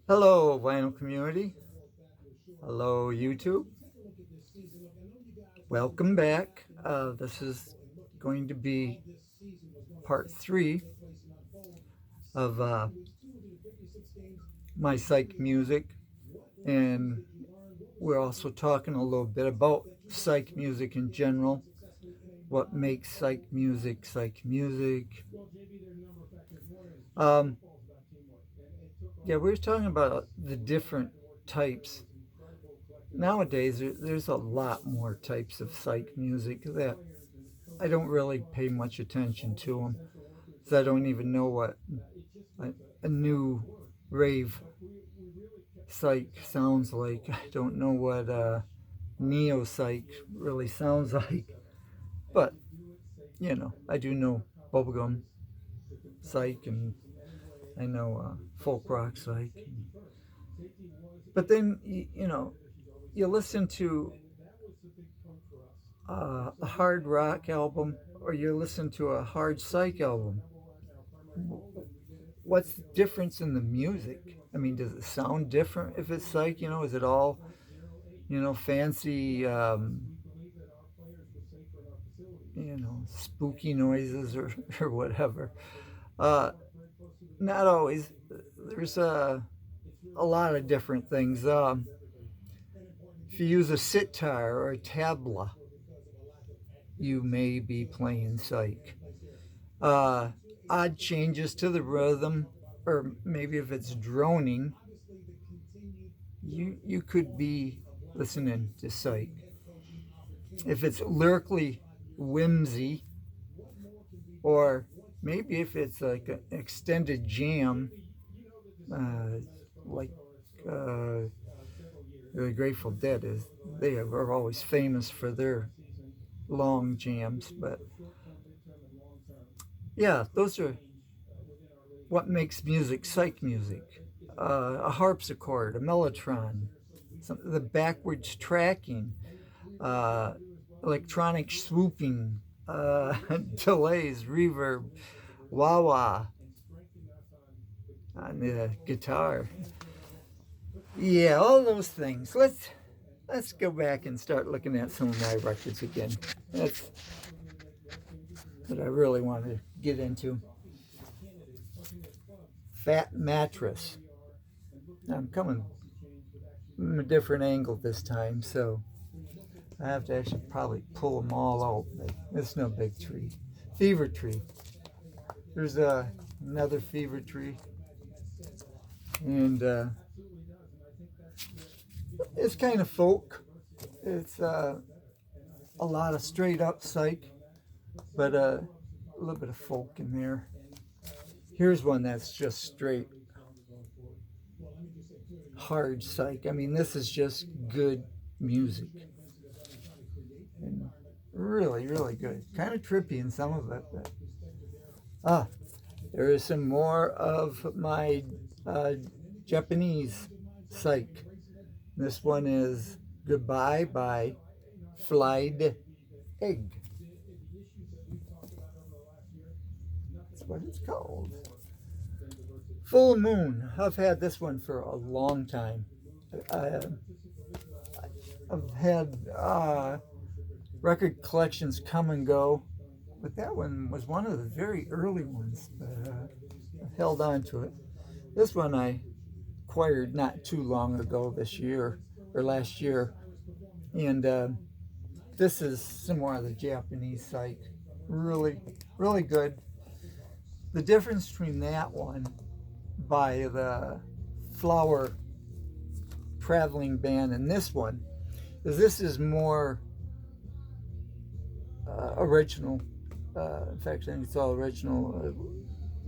Hello, vinyl community. Hello, YouTube. Welcome back. This is going to be part 3 of my psych music, and we're also talking a little bit about psych music in general. What makes psych music psych music? Yeah, we were talking about the different types. Nowadays, there's a lot more types of psych music that I don't really pay much attention to them. So I don't even know what a new rave psych sounds like. I don't know what neo psych really sounds like. But, I do know bubblegum psych, and I know folk rock psych. But then, you listen to a hard rock album or you listen to a hard psych album. What's the difference in the music? I mean, does it sound different if it's psych? Is it all, fancy, spooky noises or whatever? Not always. There's a lot of different things. If you use a sitar or a tabla, you may be playing psych. Odd changes to the rhythm, or maybe if it's droning, you could be listening to psych. If it's lyrically whimsy, or maybe if it's like an extended jam, like the Grateful Dead they are always famous for their long jams. But yeah, those are what makes music psych music. A harpsichord, a mellotron, the backwards tracking, electronic swooping, delays, reverb, wah-wah on the guitar. Yeah, all those things. Let's go back and start looking at some of my records again. That's what I really want to get into. Fat Mattress. Now I'm coming from a different angle this time, so I have to actually probably pull them all out, but it's no big tree. Fever Tree. There's another Fever Tree, and it's kind of folk. It's a lot of straight up psych, but a little bit of folk in there. Here's one that's just straight hard psych. I mean, this is just good music. And really, really good. Kind of trippy in some of it. But, there is some more of my Japanese psych. This one is Goodbye by Fried Egg. That's what it's called. Full Moon. I've had this one for a long time. I've had record collections come and go, but that one was one of the very early ones. I held on to it. This one I acquired not too long ago, this year or last year, and this is some more of the Japanese psych. Really, really good. The difference between that one by the Flower Traveling Band and this one is this is more original. In fact, I think it's all original.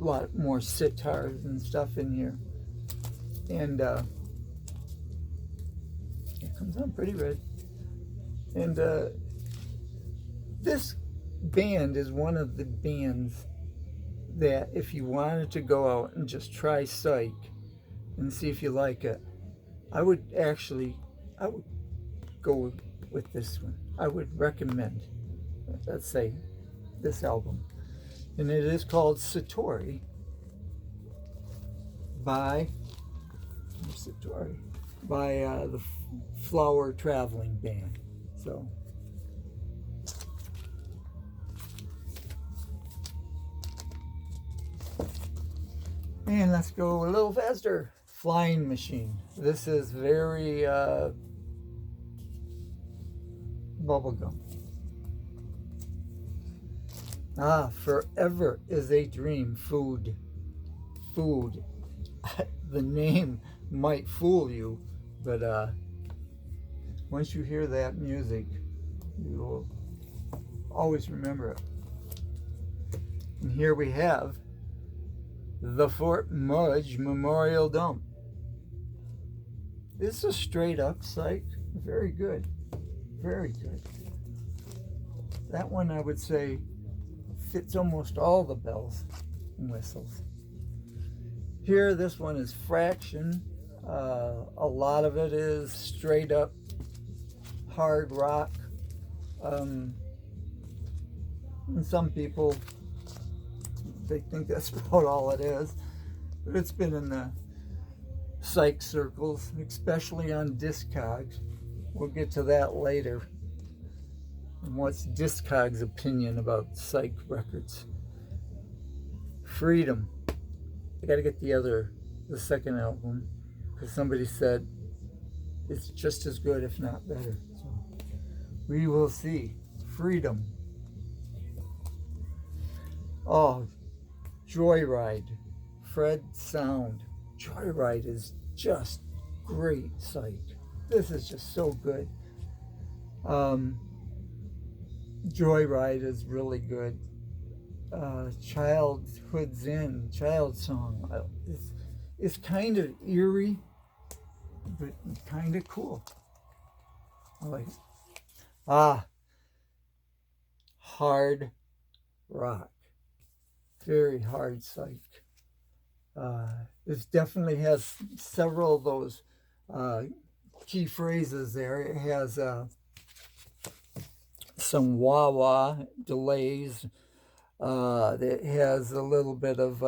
A lot more sitars and stuff in here. And it comes on pretty red. And this band is one of the bands that if you wanted to go out and just try psych and see if you like it, I would go with this one. I would recommend, let's say, this album. And it is called Satori. by the Flower Traveling Band. So, and let's go a little faster. Flying Machine. This is very bubblegum. Forever is a Dream. Food. The name might fool you, but once you hear that music, you will always remember it. And here we have the Fort Mudge Memorial Dump. This is a straight up psych. Very good. Very good. That one, I would say, fits almost all the bells and whistles. Here, this one is Fraction. A lot of it is straight up hard rock. And some people, they think that's about all it is. But it's been in the psych circles, especially on Discogs. We'll get to that later. And what's Discog's opinion about psych records? Freedom. I gotta get the second album, because somebody said it's just as good, if not better. So we will see. Freedom. Oh, Joyride. Fred Sound. Joyride is just great psych. This is just so good. Joyride is really good. Childhood's End, Child Song. It's kind of eerie, but kind of cool. I like it. Hard rock. Very hard psych. It definitely has several of those key phrases there. It has some wah-wah delays. It has a little bit of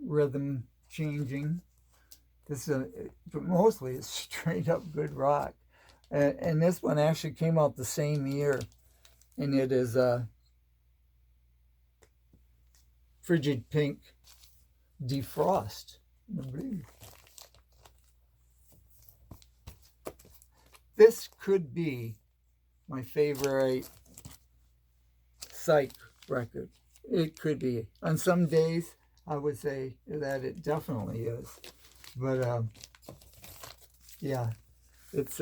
rhythm changing. But mostly it's straight up good rock. And this one actually came out the same year. And it is Frigid Pink Defrost. This could be my favorite psych record. It could be. On some days, I would say that it definitely is. But, yeah, it's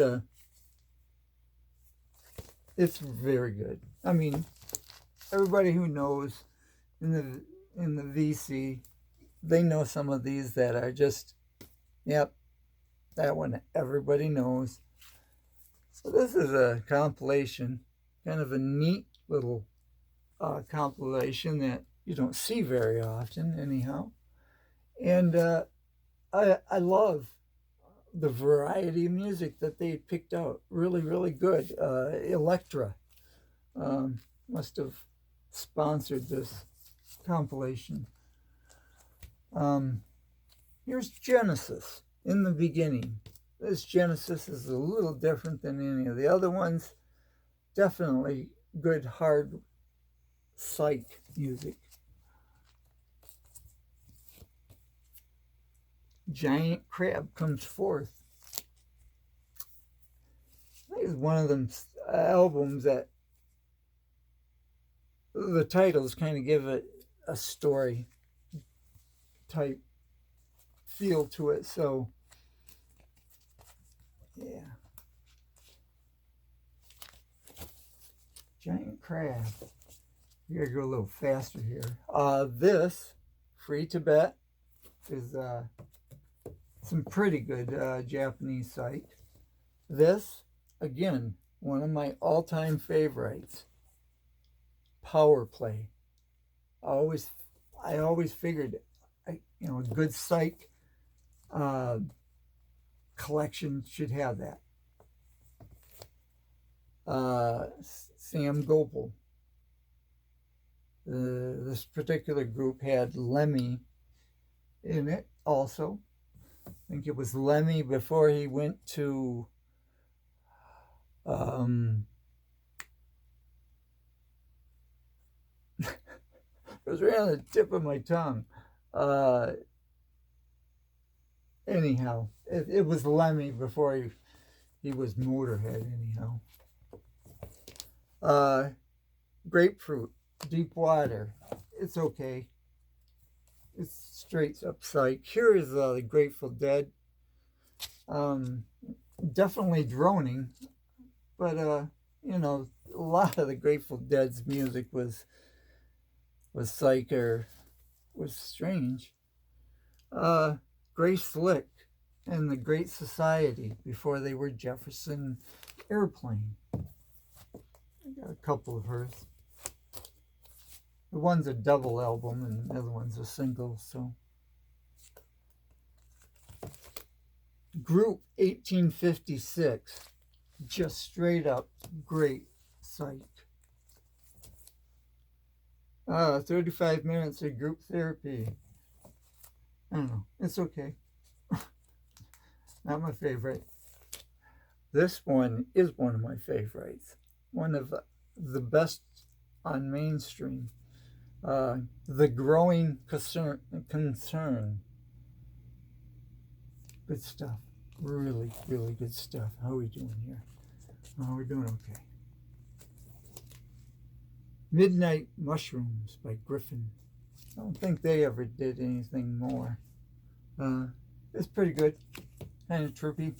very good. I mean, everybody who knows in the VC, they know some of these that are just, yep, that one everybody knows. So this is a compilation, kind of a neat little compilation that you don't see very often anyhow. And I love the variety of music that they picked out. Really, really good. Elektra must have sponsored this compilation. Here's Genesis, In the Beginning. This Genesis is a little different than any of the other ones. Definitely good hard psych music. Giant Crab Comes Forth. I think it's one of them albums that the titles kind of give it a story type feel to it. So, yeah. Giant Crab. We gotta go a little faster here. This, Free Tibet, is some pretty good Japanese psych. This, again, one of my all-time favorites, Power Play. I always figured, a good psych collection should have that. Sam Gopal. This particular group had Lemmy in it also. I think it was Lemmy before he went to it was right on the tip of my tongue. Uh, anyhow, it was Lemmy before he was Motorhead. Anyhow, Grapefruit, Deep Water. It's okay. It's straight up psych. Here is the Grateful Dead. Definitely droning, but you know, a lot of the Grateful Dead's music was psych or was strange. Grace Slick and the Great Society before they were Jefferson Airplane. I got a couple of hers. The one's a double album and the other one's a single, so. Group 1856, just straight up great psych. 35 minutes of group therapy. I don't know, it's okay. Not my favorite. This one is one of my favorites. One of the best on mainstream. The Growing Concern. Good stuff. Really, really good stuff. How are we doing here? Oh, we're doing okay. Midnight Mushrooms by Griffin. I don't think they ever did anything more. It's pretty good. Kind of trippy.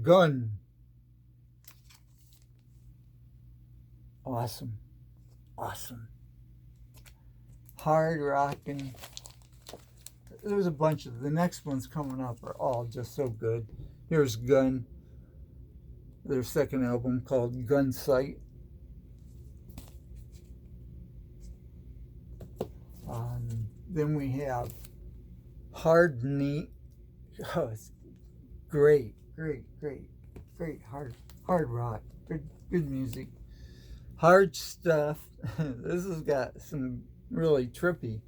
Gun. Awesome. Awesome. Hard rockin'. There's a bunch of the next ones coming up are all just so good. Here's Gun, their second album called Gun Sight. Then we have Hard Neat. Oh, it's great hard rock. Good music. Hard Stuff. This has got some really trippy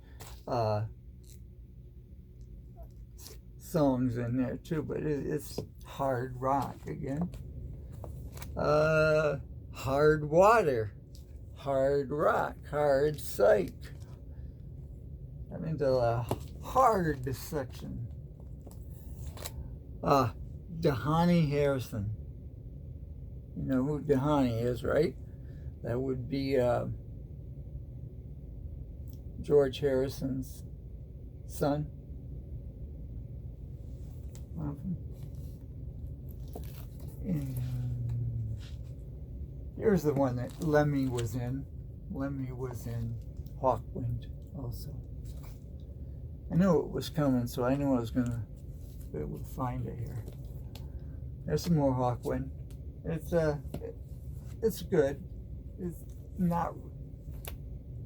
songs in there too, but it's hard rock again. Hard Water, hard rock, hard psych. I'm into the hard section. Dhani Harrison. You know who Dhani is, right? That would be George Harrison's son. And here's the one that Lemmy was in. Lemmy was in Hawkwind also. I knew it was coming, so I knew I was going to be able to find it here. There's some more Hawkwind. It's good. It's not.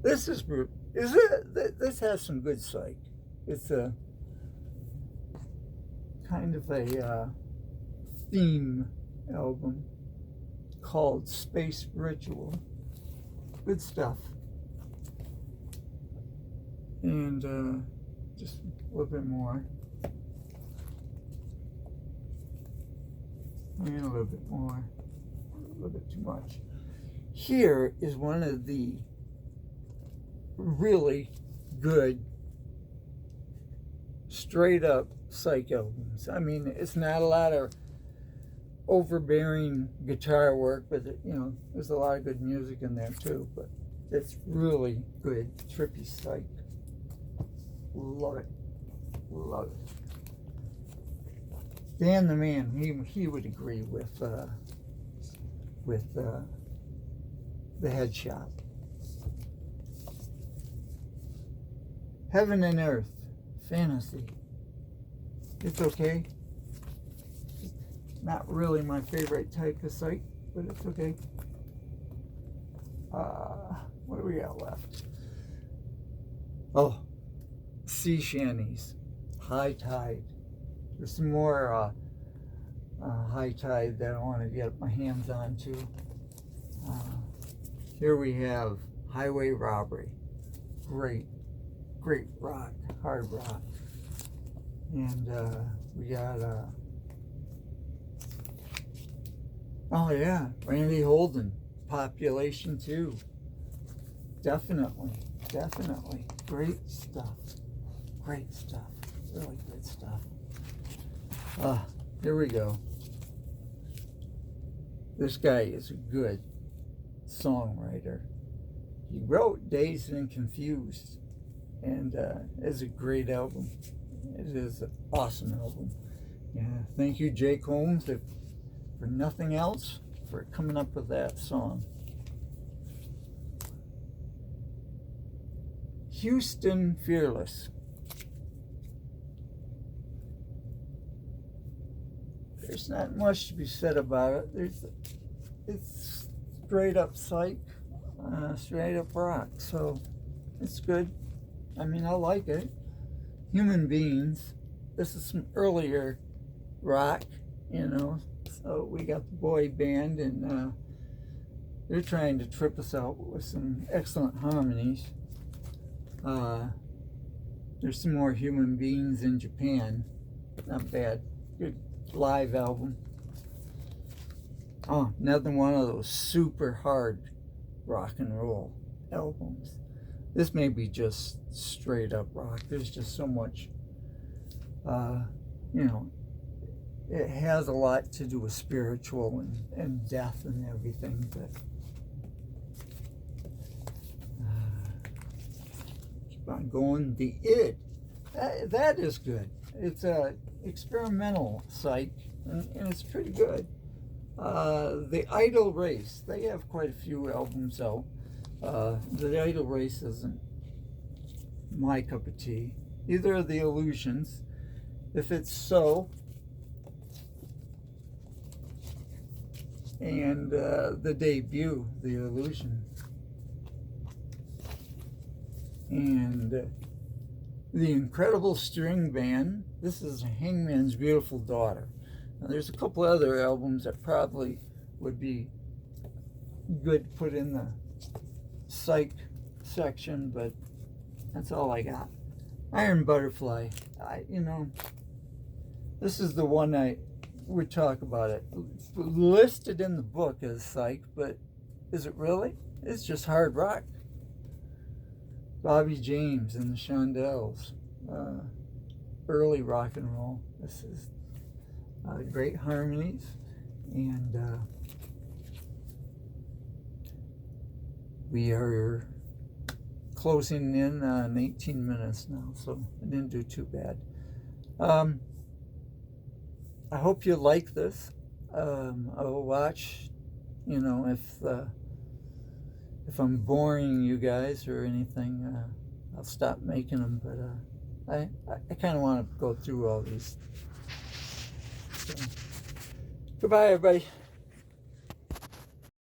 This is it. This has some good psych. It's a kind of a theme album called Space Ritual. Good stuff. And just a little bit more. And a little bit more. A little bit too much. Here is one of the really good straight up psych albums. I mean, it's not a lot of overbearing guitar work, but there's a lot of good music in there too. But it's really good, trippy psych. Love it. Dan the Man, he would agree with the Headshot. Heaven and Earth, Fantasy. It's okay. Not really my favorite type of psych, but it's okay. What do we got left? Oh, Sea Shanties, High Tide. There's some more High Tide that I want to get my hands on too. Here we have Highway Robbery. great rock, hard rock. And we got, oh yeah, Randy Holden, Population 2. Definitely, definitely. Great stuff. Great stuff. Really good stuff. Here we go. This guy is a good songwriter. He wrote Dazed and Confused, and it's a great album. It is an awesome album. Yeah, thank you, Jake Holmes, if for nothing else, for coming up with that song. Houston Fearless. There's not much to be said about it. It's straight up psych, straight up rock, so it's good. I mean, I like it. Human Beings. This is some earlier rock, you know. So we got the boy band, and they're trying to trip us out with some excellent harmonies. There's some more Human Beings in Japan. Not bad. Good live album. Oh, another one of those super hard rock and roll albums. This may be just straight up rock. There's just so much, you know, it has a lot to do with spiritual and death and everything, but keep on going. The Id, that is good. It's a experimental psych, and it's pretty good. The Idle Race, they have quite a few albums out. The Idle Race isn't my cup of tea. Either of the Illusions. If It's So, and the debut, The Illusion, and the Incredible String Band. This is Hangman's Beautiful Daughter. Now, there's a couple other albums that probably would be good to put in the psych section, but that's all I got. Iron Butterfly. You know, this is the one I would talk about it. It's listed in the book as psych, but is it really? It's just hard rock. Bobby James and the Shondells. Early rock and roll. This is great harmonies, and we are closing in on 18 minutes now, so I didn't do too bad. I hope you like this. I'll watch, you know, if I'm boring you guys or anything, I'll stop making them, but I kind of want to go through all these. So, goodbye, everybody.